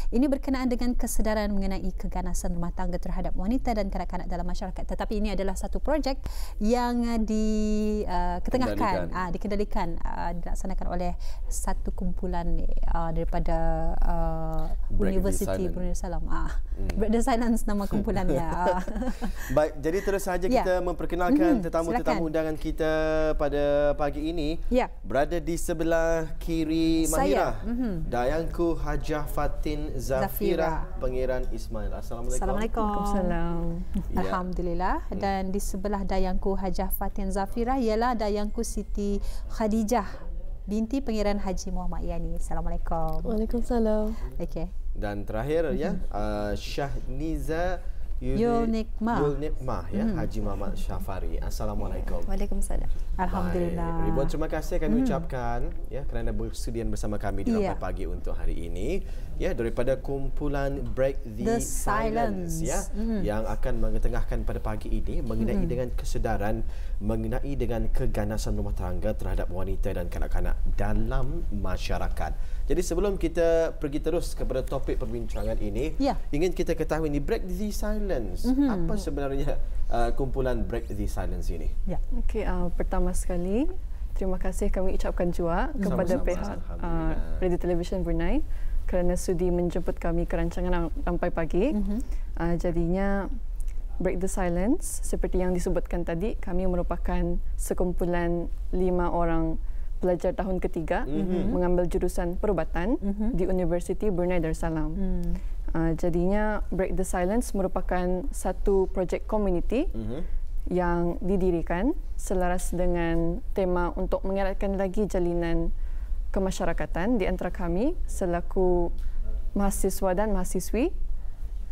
Ini berkenaan dengan kesedaran mengenai keganasan rumah tangga terhadap wanita dan kanak-kanak dalam masyarakat. Tetapi ini adalah satu projek yang dikendalikan, dilaksanakan oleh satu kumpulan daripada Universiti Brunei Darussalam. Break the Silence nama kumpulannya. Baik, jadi terus saja kita memperkenalkan tetamu-tetamu undangan kita pada pagi ini. Berada di sebelah kiri Mahirah, Dayangku Hajah Fatin Zafira, Pangeran Ismail. Assalamualaikum. Waalaikumsalam. Alhamdulillah. Dan di sebelah Dayangku Hajah Fatin Zafira ialah Dayangku Siti Khadijah binti Pangeran Haji Muhammad Yani. Assalamualaikum. Waalaikumsalam. Okey. Dan terakhir Syahniza Yulnikmah Haji Muhammad Syafari. Assalamualaikum. Waalaikumsalam. Alhamdulillah. Ribuan terima kasih kami ucapkan kerana bersedia bersama kami di Rampai Pagi untuk hari ini daripada kumpulan Break the Silence yang akan mengetengahkan pada pagi ini mengenai dengan kesedaran mengenai dengan keganasan rumah tangga terhadap wanita dan kanak-kanak dalam masyarakat. Jadi sebelum kita pergi terus kepada topik perbincangan ini, ingin kita ketahui ni Break the Silence. Apa sebenarnya kumpulan Break the Silence ini? Okey, pertama sekali terima kasih kami ucapkan juga kepada pihak Radio Television Brunei kerana sudi menjemput kami ke rancangan Rampai Pagi. Jadinya Break the Silence, seperti yang disebutkan tadi, kami merupakan sekumpulan 5 orang pelajar tahun ketiga mengambil jurusan perubatan di Universiti Brunei Darussalam. Jadinya Break the Silence merupakan satu projek komuniti yang didirikan selaras dengan tema untuk mengeratkan lagi jalinan kemasyarakatan di antara kami selaku mahasiswa dan mahasiswi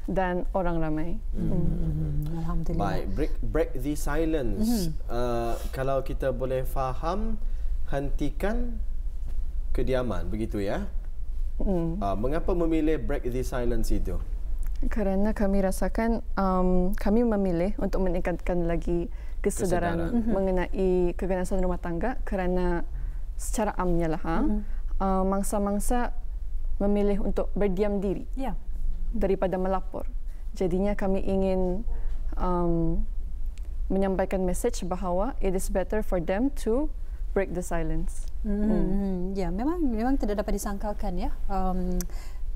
dan orang ramai. Alhamdulillah. Baik, Break the Silence. Kalau kita boleh faham, hentikan kediaman, begitu ya? Mengapa memilih Break the Silence itu? Kerana kami rasakan kami memilih untuk meningkatkan lagi kesedaran mengenai keganasan rumah tangga kerana secara amnya lah mangsa-mangsa memilih untuk berdiam diri daripada melapor. Jadinya kami ingin menyampaikan message bahawa it is better for them to break the silence. Ya, memang tidak dapat disangkalkan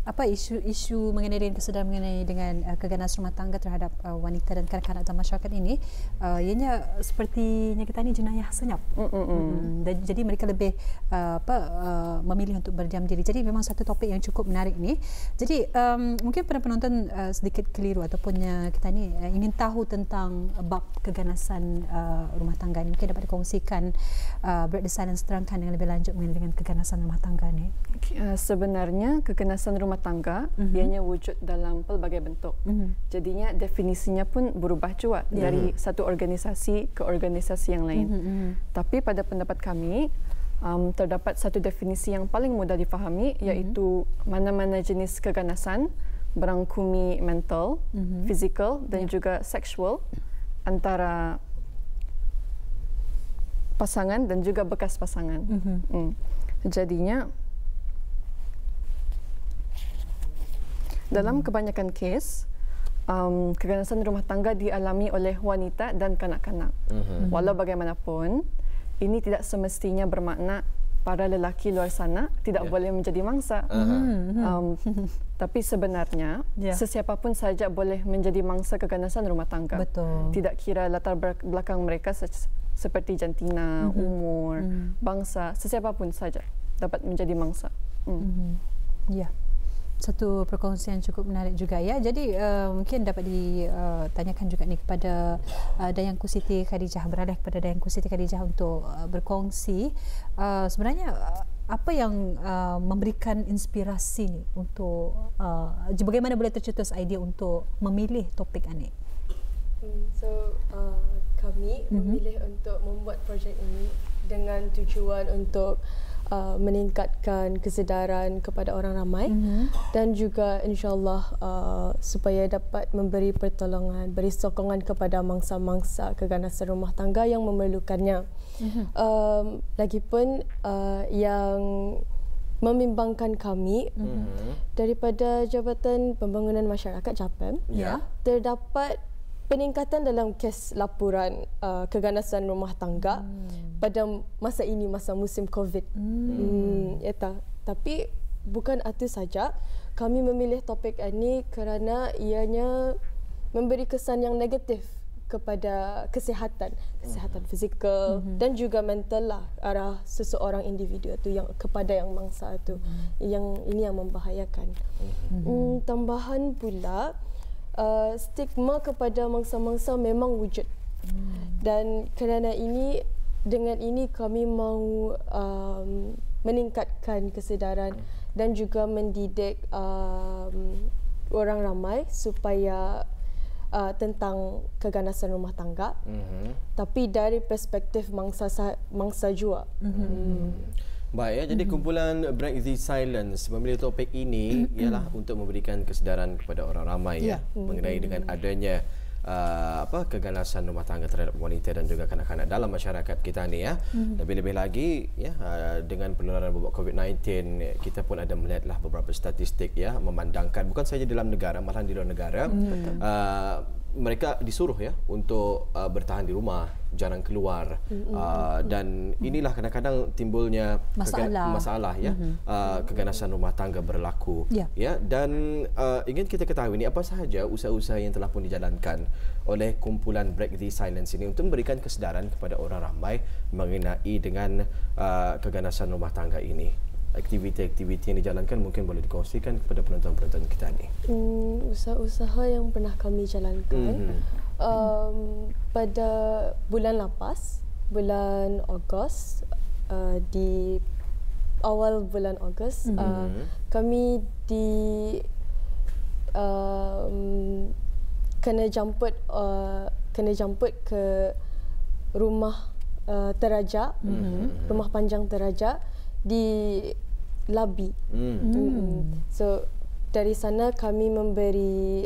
apa isu mengenai dengan kesedaran mengenai dengan keganasan rumah tangga terhadap wanita dan kanak-kanak dalam masyarakat ini ianya sepertinya kita ni jenayah senyap. Dan jadi mereka lebih memilih untuk berdiam diri. Jadi memang satu topik yang cukup menarik ni. Jadi mungkin para penonton sedikit keliru ataupun kita ni ingin tahu tentang bab keganasan rumah tangga ni. Mungkin dapat dikongsikan Break the Silence terangkan dengan lebih lanjut mengenai dengan keganasan rumah tangga ni. Sebenarnya keganasan rumah tangga ianya wujud dalam pelbagai bentuk. Jadinya definisinya pun berubah juga dari satu organisasi ke organisasi yang lain. Tapi pada pendapat kami terdapat satu definisi yang paling mudah difahami iaitu mana-mana jenis keganasan berangkumi mental, fizikal dan juga seksual antara pasangan dan juga bekas pasangan. Jadinya dalam kebanyakan kes, keganasan rumah tangga dialami oleh wanita dan kanak-kanak. Walau bagaimanapun, ini tidak semestinya bermakna para lelaki luar sana tidak boleh menjadi mangsa. Tapi sebenarnya, sesiapa pun saja boleh menjadi mangsa keganasan rumah tangga. Betul. Tidak kira latar belakang mereka seperti jantina, umur, bangsa, sesiapa pun saja dapat menjadi mangsa. Ya. Satu perkongsian cukup menarik juga ya. Jadi mungkin dapat ditanyakan juga ni kepada Dayangku Siti Khadijah, beralih kepada Dayangku Siti Khadijah untuk berkongsi sebenarnya apa yang memberikan inspirasi ni untuk bagaimana boleh tercetus idea untuk memilih topik ini. Kami memilih untuk membuat projek ini dengan tujuan untuk meningkatkan kesedaran kepada orang ramai dan juga insyaAllah supaya dapat memberi pertolongan, beri sokongan kepada mangsa-mangsa keganasan rumah tangga yang memerlukannya. Lagipun yang membimbangkan kami daripada Jabatan Pembangunan Masyarakat JAPM, terdapat peningkatan dalam kes laporan keganasan rumah tangga pada masa ini, masa musim COVID. Tapi bukan itu saja, kami memilih topik ini kerana ianya memberi kesan yang negatif kepada kesihatan fizikal dan juga mental lah arah seseorang individu itu yang kepada yang mangsa itu. Yang ini yang membahayakan. Tambahan pula stigma kepada mangsa-mangsa memang wujud. Dan kerana ini, dengan ini kami mahu meningkatkan kesedaran dan juga mendidik orang ramai supaya tentang keganasan rumah tangga, tapi dari perspektif mangsa jua. Baik ya, jadi kumpulan Break the Silence memilih topik ini ialah untuk memberikan kesedaran kepada orang ramai mengenai dengan adanya keganasan rumah tangga terhadap wanita dan juga kanak-kanak dalam masyarakat kita ni ya. Lebih-lebih lagi dengan penularan wabak COVID-19, kita pun ada melihatlah beberapa statistik memandangkan bukan saja dalam negara, malah di luar negara mereka disuruh untuk bertahan di rumah, jarang keluar, dan inilah kadang-kadang timbulnya masalah keganasan rumah tangga berlaku dan ingin kita ketahui ini apa sahaja usaha-usaha yang telah pun dijalankan oleh kumpulan Break the Silence ini untuk memberikan kesedaran kepada orang ramai mengenai dengan keganasan rumah tangga ini. Aktiviti-aktiviti yang dijalankan mungkin boleh dikongsikan kepada penonton-penonton kita ni. Usaha-usaha yang pernah kami jalankan pada bulan lepas, bulan Ogos, di awal bulan Ogos, kami kena jemput ke rumah teraja, rumah panjang teraja di Labi. So dari sana kami memberi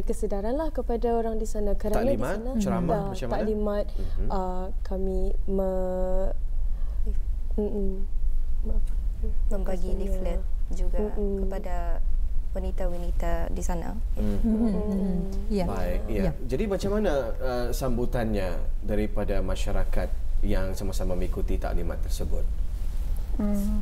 kesedaran lah kepada orang di sana kerana taklimat, di sana ceramah macam mana? Taklimat kami membagi leaflet juga kepada wanita-wanita di sana. Baik, Jadi macam mana sambutannya daripada masyarakat yang sama-sama mengikuti taklimat tersebut?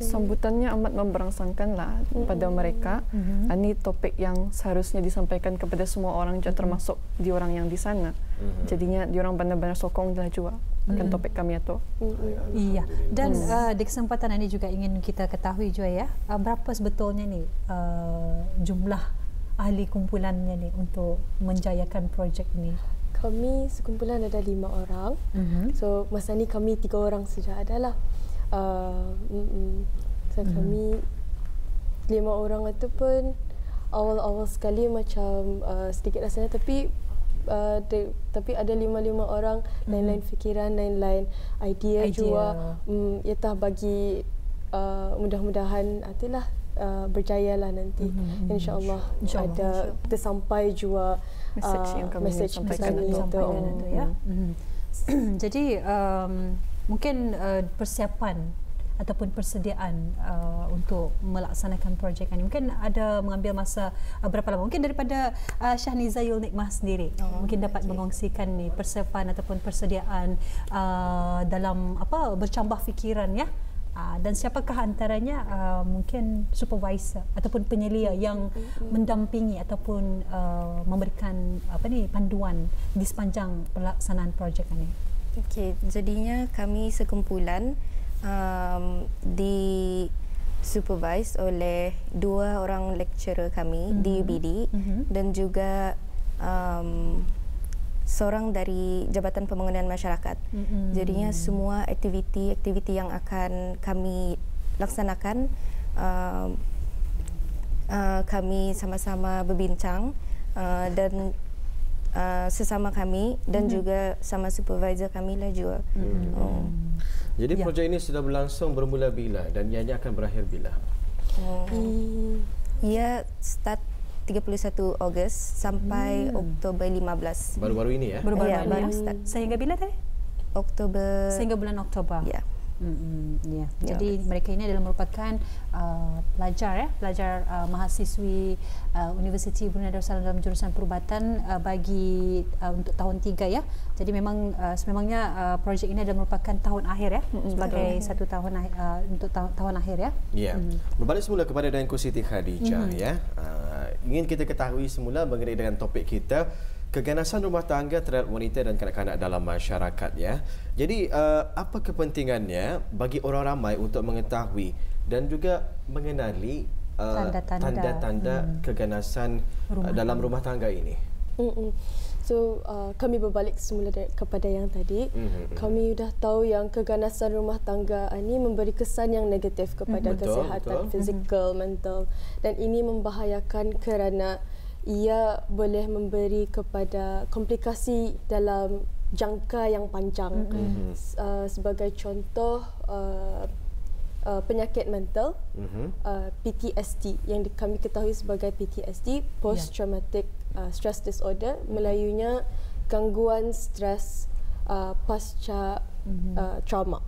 Sambutannya amat memberangsangkan lah pada mereka. Ini topik yang seharusnya disampaikan kepada semua orang juga, termasuk diorang yang di sana. Jadinya diorang benar-benar sokong lah juga akan topik kami itu. Iya. Dan di kesempatan ini juga ingin kita ketahui juga berapa sebetulnya ni jumlah ahli kumpulannya ni untuk menjayakan projek ini? Kami sekumpulan ada 5 orang. So masa ni kami 3 orang saja adalah. So kami 5 orang itu pun awal-awal sekali macam sedikit rasanya, tapi ada 5 orang, lain-lain fikiran, lain-lain idea juga. Bagi mudah-mudahan itulah berjayalah nanti. InsyaAllah ada tersampai juga message yang kami sampaikan itu ya. Jadi mungkin persiapan ataupun persediaan untuk melaksanakan projek ini mungkin ada mengambil masa berapa lama? Mungkin daripada Syahniza Yulnikmah sendiri mungkin dapat mengongsikan ni persiapan ataupun persediaan dalam bercambah fikiran dan siapakah antaranya mungkin supervisor ataupun penyelia yang mendampingi ataupun memberikan panduan di sepanjang pelaksanaan projek ini. Okey, jadinya kami sekumpulan di supervise oleh 2 orang lecturer kami di UBD dan juga seorang dari Jabatan Pembangunan Masyarakat. Jadinya semua aktiviti yang akan kami laksanakan kami sama-sama berbincang dan sesama kami dan juga sama supervisor kami lah juga. Jadi projek ini sudah berlangsung bermula bila dan ianya akan berakhir bila? Ia start 31 Ogos sampai Oktober 15. Baru-baru ini ya? Baru-baru baru start. Sehingga bila tadi? Oktober. Sehingga bulan Oktober. Ya. Ya. Jadi mereka ini adalah merupakan pelajar mahasiswi Universiti Brunei Darussalam dalam jurusan perubatan bagi untuk tahun 3 ya. Jadi memang sememangnya projek ini adalah merupakan tahun akhir ya, sebagai satu tahun untuk tahun akhir ya. Ya. Berbalik semula kepada Daengku Siti Khadijah ya. Ingin kita ketahui semula mengenai dengan topik kita, keganasan rumah tangga terhadap wanita dan kanak-kanak dalam masyarakat ya. Jadi apa kepentingannya bagi orang ramai untuk mengetahui dan juga mengenali tanda-tanda keganasan dalam rumah tangga ini? So kami berbalik semula kepada yang tadi. Kami dah tahu yang keganasan rumah tangga ini memberi kesan yang negatif kepada kesihatan fizikal, mental, dan ini membahayakan kerana ia boleh memberi kepada komplikasi dalam jangka yang panjang. Sebagai contoh, penyakit mental, PTSD yang kami ketahui sebagai PTSD, Post Traumatic Stress Disorder, Melayunya gangguan stres pasca trauma.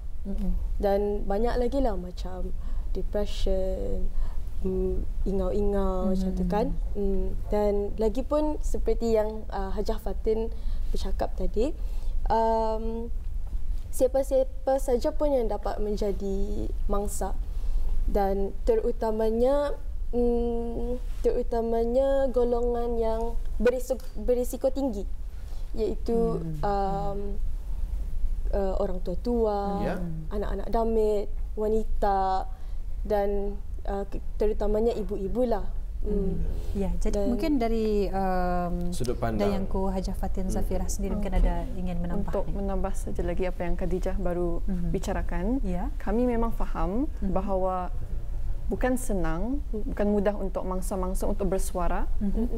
Dan banyak lagi lah macam depression, ingau-ingau macam tu kan. Dan lagi pun seperti yang Hajah Fatin bercakap tadi, siapa-siapa saja pun yang dapat menjadi mangsa, dan terutamanya golongan yang berisiko tinggi, iaitu orang tua-tua, anak-anak damit, wanita, dan terutamanya ibu-ibu lah. Ya, jadi mungkin dari sudut pandang Daengku Hajah Fatin Zafirah sendiri mungkin ada ingin menambah. Untuk menambah saja lagi apa yang Khadijah baru bicarakan, kami memang faham bahawa bukan senang, bukan mudah untuk mangsa-mangsa untuk bersuara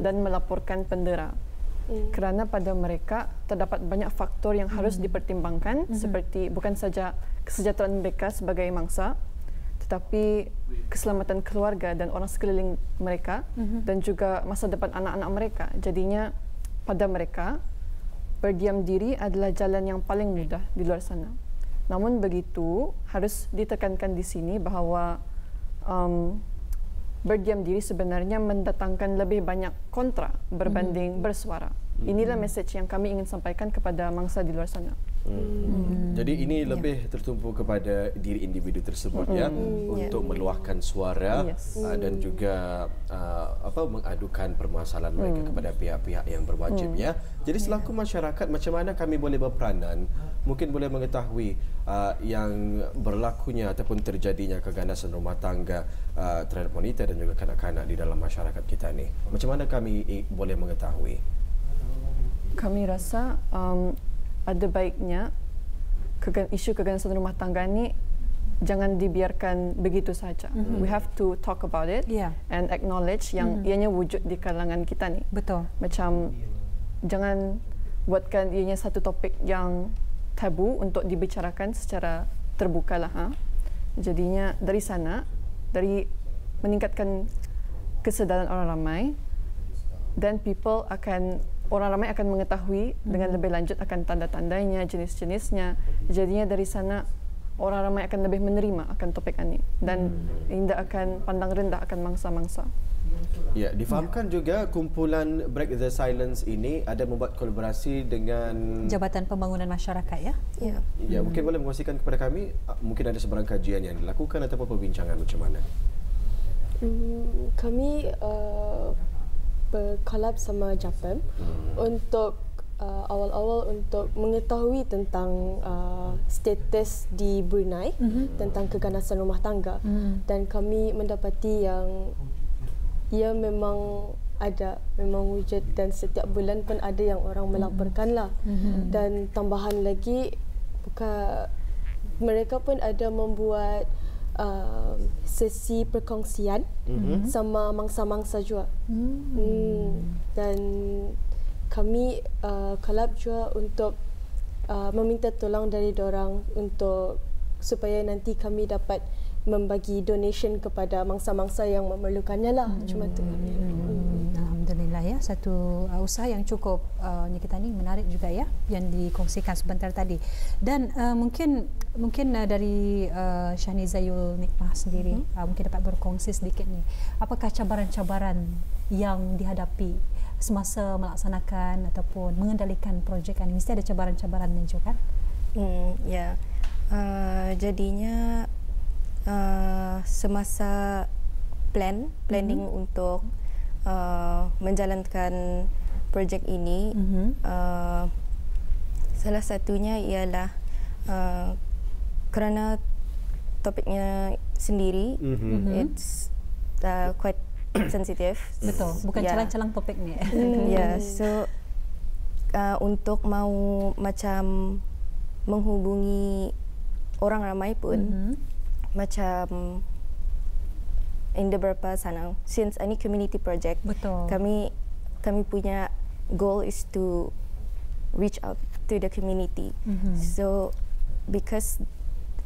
dan melaporkan pendera. Kerana pada mereka terdapat banyak faktor yang harus dipertimbangkan, seperti bukan saja kesejahteraan mereka sebagai mangsa, tetapi keselamatan keluarga dan orang sekeliling mereka, dan juga masa depan anak-anak mereka. Jadinya pada mereka, berdiam diri adalah jalan yang paling mudah di luar sana. Namun begitu, harus ditekankan di sini bahawa berdiam diri sebenarnya mendatangkan lebih banyak kontra berbanding bersuara. Inilah mesej yang kami ingin sampaikan kepada mangsa di luar sana. Jadi ini lebih tertumpu kepada diri individu tersebut ya, untuk meluahkan suara dan juga mengadukan permasalahan mereka kepada pihak-pihak yang berwajib ya. Jadi selaku masyarakat, macam mana kami boleh berperanan, mungkin boleh mengetahui yang berlakunya ataupun terjadinya keganasan rumah tangga terhadap wanita dan juga kanak-kanak di dalam masyarakat kita ni. Macam mana kami boleh mengetahui? Kami rasa ada baiknya isu keganasan rumah tangga ni jangan dibiarkan begitu saja. We have to talk about it and acknowledge yang ianya wujud di kalangan kita ni. Betul. Macam jangan buatkan ianya satu topik yang tabu untuk dibicarakan secara terbuka lah. Jadinya dari sana, dari meningkatkan kesedaran orang ramai, dan orang ramai akan mengetahui dengan lebih lanjut akan tanda-tandanya, jenis-jenisnya. Jadinya dari sana orang ramai akan lebih menerima akan topik ini dan tidak akan pandang rendah akan mangsa-mangsa. Ya, difahamkan juga kumpulan Break the Silence ini ada membuat kolaborasi dengan Jabatan Pembangunan Masyarakat ya. Ya, mungkin boleh mengkongsikan kepada kami, mungkin ada sebarang kajian yang dilakukan ataupun perbincangan macam mana? Kami berkolab sama JAPEM untuk awal-awal untuk mengetahui tentang status di Brunei tentang keganasan rumah tangga, dan kami mendapati yang ia memang wujud, dan setiap bulan pun ada yang orang melaporkan lah. Dan tambahan lagi, mereka pun ada membuat sesi perkongsian sama mangsa-mangsa juga. Dan kami collab juga untuk meminta tolong dari dorang untuk supaya nanti kami dapat membagi donation kepada mangsa-mangsa yang memerlukannya lah. Cuma tu. Alhamdulillah ya, satu usaha yang cukup kita ni menarik juga ya, yang dikongsikan sebentar tadi. Dan mungkin dari Syahniza Nikmah sendiri mungkin dapat berkongsi sedikit ni, apakah cabaran-cabaran yang dihadapi semasa melaksanakan ataupun mengendalikan projek ini? Mesti ada cabaran-cabarannya juga kan? Ya, jadinya semasa planning untuk menjalankan projek ini, salah satunya ialah kerana topiknya sendiri, it's quite sensitive. Betul, bukan calang-calang topik ni. So untuk mau macam menghubungi orang ramai pun macam in beberapa sana, since any community project, betul, kami punya goal is to reach out to the community. So because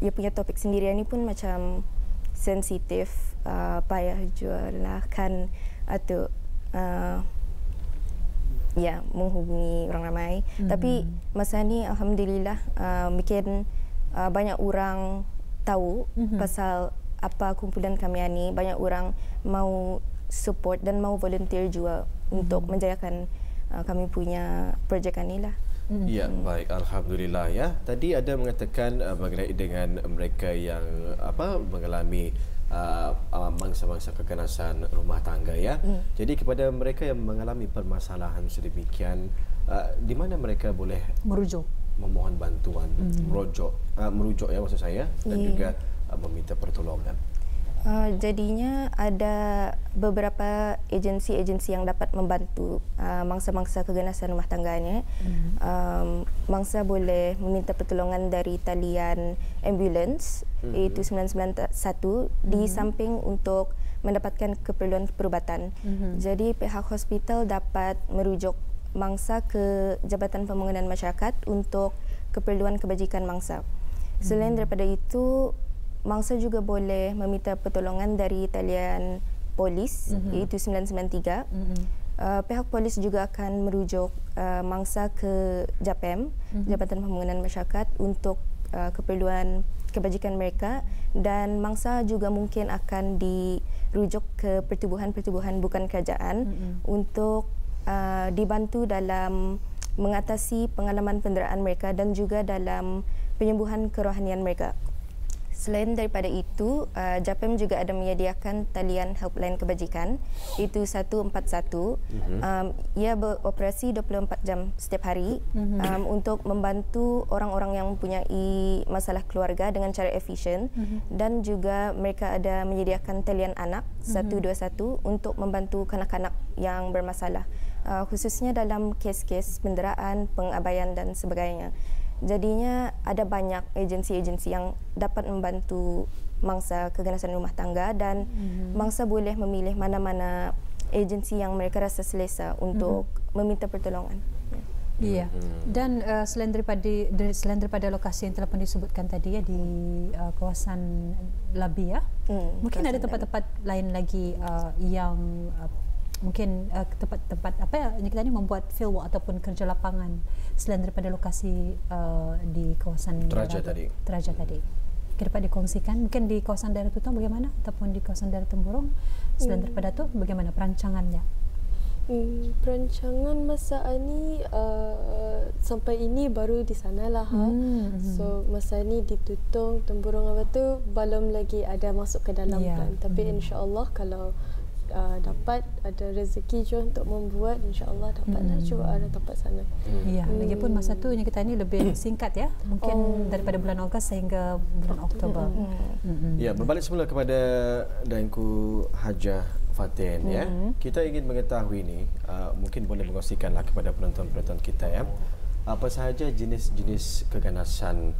ia punya topik sendirian ni pun macam sensitif, payah jualah kan atau menghubungi orang ramai. Tapi masa ni alhamdulillah mungkin banyak orang tahu pasal apa kumpulan kami ni, banyak orang mau support dan mau volunteer juga untuk menjayakan kami punya projek ni lah. Ya, baik, alhamdulillah ya. Tadi ada mengatakan mengenai dengan mereka yang mengalami mangsa-mangsa keganasan rumah tangga ya. Jadi kepada mereka yang mengalami permasalahan sedemikian, di mana mereka boleh merujuk, memohon bantuan, merujuk ya maksud saya, dan juga meminta pertolongan. Jadinya ada beberapa agensi-agensi yang dapat membantu mangsa-mangsa keganasan rumah tangganya. Mangsa boleh meminta pertolongan dari talian ambulans, iaitu 991, di samping untuk mendapatkan keperluan perubatan. Jadi pihak hospital dapat merujuk mangsa ke Jabatan Pembangunan Masyarakat untuk keperluan kebajikan mangsa. Selain daripada itu, mangsa juga boleh meminta pertolongan dari talian polis, iaitu 993. Pihak polis juga akan merujuk mangsa ke JAPM, Jabatan Pembangunan Masyarakat, untuk keperluan kebajikan mereka, dan mangsa juga mungkin akan dirujuk ke pertubuhan-pertubuhan bukan kerajaan untuk dibantu dalam mengatasi pengalaman penderaan mereka dan juga dalam penyembuhan kerohanian mereka. Selain daripada itu, JAPM juga ada menyediakan talian helpline kebajikan, itu 141. Ia beroperasi 24 jam setiap hari untuk membantu orang-orang yang mempunyai masalah keluarga dengan cara efisien, dan juga mereka ada menyediakan talian anak 121 untuk membantu kanak-kanak yang bermasalah, khususnya dalam kes-kes penderaan, pengabaian dan sebagainya. Jadinya ada banyak agensi-agensi yang dapat membantu mangsa keganasan rumah tangga, dan mangsa boleh memilih mana-mana agensi yang mereka rasa selesa untuk meminta pertolongan. Ya. Dan selain daripada lokasi yang telah pun disebutkan tadi ya, di kawasan Labi ya, mungkin ada tempat-tempat lain lagi yang mungkin tempat-tempat yang kita ni membuat fieldwork ataupun kerja lapangan selain daripada lokasi di kawasan Teraja tadi. Kita dapat dikongsikan mungkin di kawasan daerah Tutong bagaimana, ataupun di kawasan daerah Temburong selain daripada tu bagaimana perancangannya? Perancangan masa ini sampai ini baru di sana lah. So masa ini di Tutong, Temburong apa tu belum lagi ada masuk ke dalam plan. Tapi insya-Allah kalau dapat ada rezeki je untuk membuat, insya-Allah dapatlah juga ada tempat sana. Ya, lagipun masa tu yang kita ni lebih singkat ya, mungkin daripada bulan Ogos sehingga bulan Oktober. Ya, berbalik semula kepada Daengku Hajah Fatin ya. Kita ingin mengetahui ni, mungkin boleh mengkongsikanlah kepada penonton-penonton kita ya, apa sahaja jenis-jenis keganasan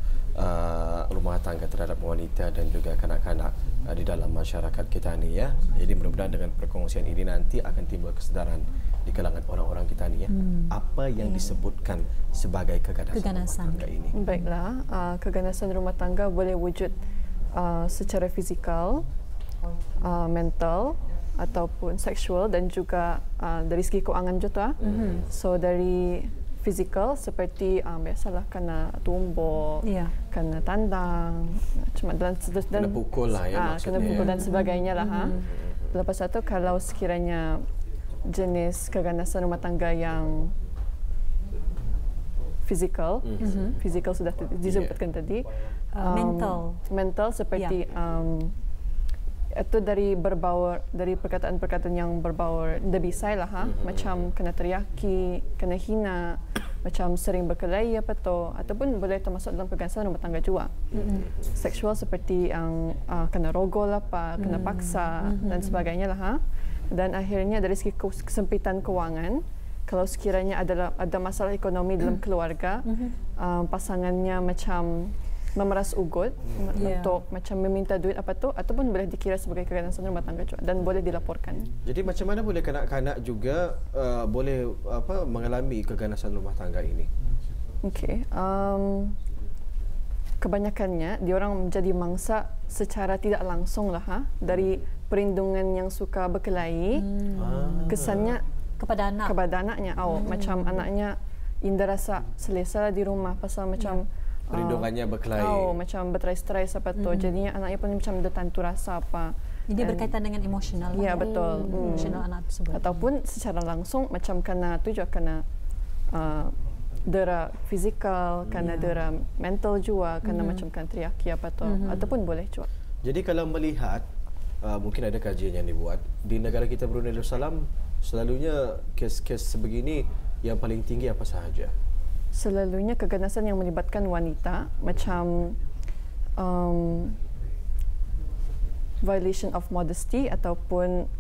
rumah tangga terhadap wanita dan juga kanak-kanak di dalam masyarakat kita ni ya. Jadi mudah-mudahan dengan perkongsian ini nanti akan timbul kesedaran di kalangan orang-orang kita ni ya. Apa yang disebutkan sebagai keganasan rumah tangga ini? Baiklah, keganasan rumah tangga boleh wujud secara fizikal, mental ataupun seksual dan juga dari segi keuangan juga. So dari fizikal seperti biasalah kena tumbuk, kena tandang, cuma dan kena pukul lah ya maksudnya. Kena pukul dan sebagainya lah. Lepas itu kalau sekiranya jenis keganasan rumah tangga yang fizikal, fizikal sudah disebutkan tadi. Mental seperti itu dari perkataan-perkataan yang berbau debisai lah, macam kena teriaki, kena hina, macam sering berkelahi ataupun boleh termasuk dalam keganasan rumah tangga juga. Seksual seperti yang kena rogol kena paksa dan sebagainya lah. Dan akhirnya dari segi kesempitan kewangan, kalau sekiranya ada masalah ekonomi dalam keluarga, pasangannya macam memeras ugut untuk macam meminta duit ataupun boleh dikira sebagai keganasan rumah tangga juga dan boleh dilaporkan. Jadi macam mana boleh kanak-kanak juga boleh mengalami keganasan rumah tangga ini? Okey, kebanyakannya diorang menjadi mangsa secara tidak langsung lah dari perlindungan yang suka berkelahi. Kesannya kepada anaknya, macam anaknya Indah rasa selesa di rumah pasal macam perlindungannya berkelahi. Macam berterai-terai jadinya anaknya pun macam ada tantu rasa Ini berkaitan dengan emosional. Ya, betul. Emosional anak tersebut. Ataupun secara langsung macam kena dera fizikal, kena dera mental juga, kena macam kena teriaki ataupun boleh juga. Jadi kalau melihat mungkin ada kajian yang dibuat di negara kita Brunei Darussalam, selalunya kes-kes sebegini yang paling tinggi apa sahaja? Selalunya keganasan yang melibatkan wanita macam violation of modesty ataupun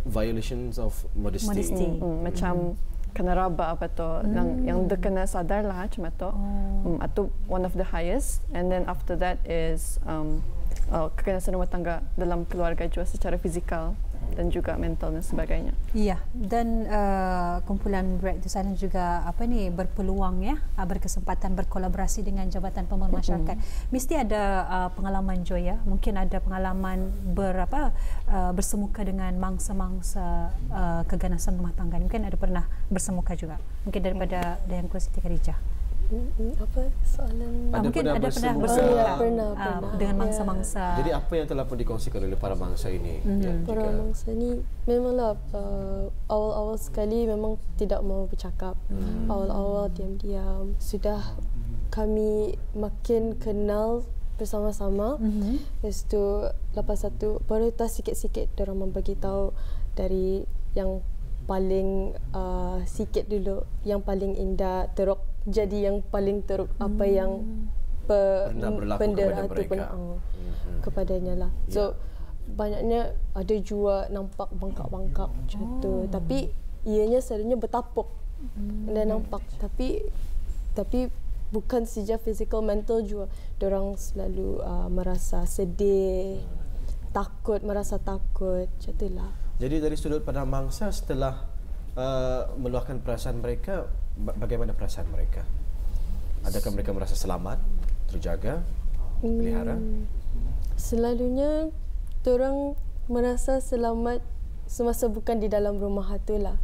violations of modesty. Macam kena raba yang dia kena sadar lah macam tu. Itu one of the highest, and then after that is keganasan rumah tangga dalam keluarga juga secara fizikal dan juga mental dan sebagainya. Iya, dan kumpulan Break the Silence juga berpeluang berkesempatan berkolaborasi dengan Jabatan Pembangunan Masyarakat. Mesti ada pengalaman Joy ya. Mungkin ada pengalaman bersemuka dengan mangsa-mangsa keganasan rumah tangga. Mungkin ada pernah bersemuka juga. Mungkin daripada Dayanku Siti Khadijah. Apa soalan? Mungkin ada pernah bersemuka dengan mangsa-mangsa. Jadi apa yang telah pun dikongsikan oleh para mangsa ini? Para mangsa ni memanglah awal-awal sekali memang tidak mau bercakap. Awal-awal diam-diam. Sudah kami makin kenal bersama-sama. Lepas tu lepas satu baru tak sikit-sikit diorang membagi tahu dari yang paling sikit dulu, yang paling indah teruk jadi yang paling teruk apa yang benda itu pernah kepadanya lah. So banyaknya ada juga nampak bangkak-bangkak macam tu, tapi ianya selalunya bertapuk dan nampak, tapi bukan saja physical, mental juga. Diorang selalu merasa sedih, merasa takut macam itulah. Jadi dari sudut pandang mangsa, setelah meluahkan perasaan mereka, bagaimana perasaan mereka? Adakah mereka merasa selamat, terjaga, pelihara? Selalunya diorang merasa selamat semasa bukan di dalam rumah itulah.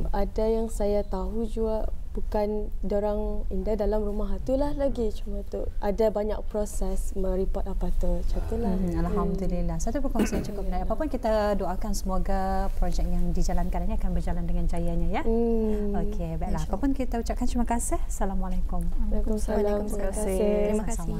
Ada yang saya tahu juga bukan diorang Indah dalam rumah itulah lagi, cuma tu ada banyak proses mereport apa tu macam itulah. Alhamdulillah. Satu perkongsian cukup menarik. Apapun kita doakan semoga projek yang dijalankan ini akan berjalan dengan jayanya ya. Okey, baiklah. Apapun kita ucapkan terima kasih. Assalamualaikum. Waalaikumsalam. Terima kasih. Terima kasih.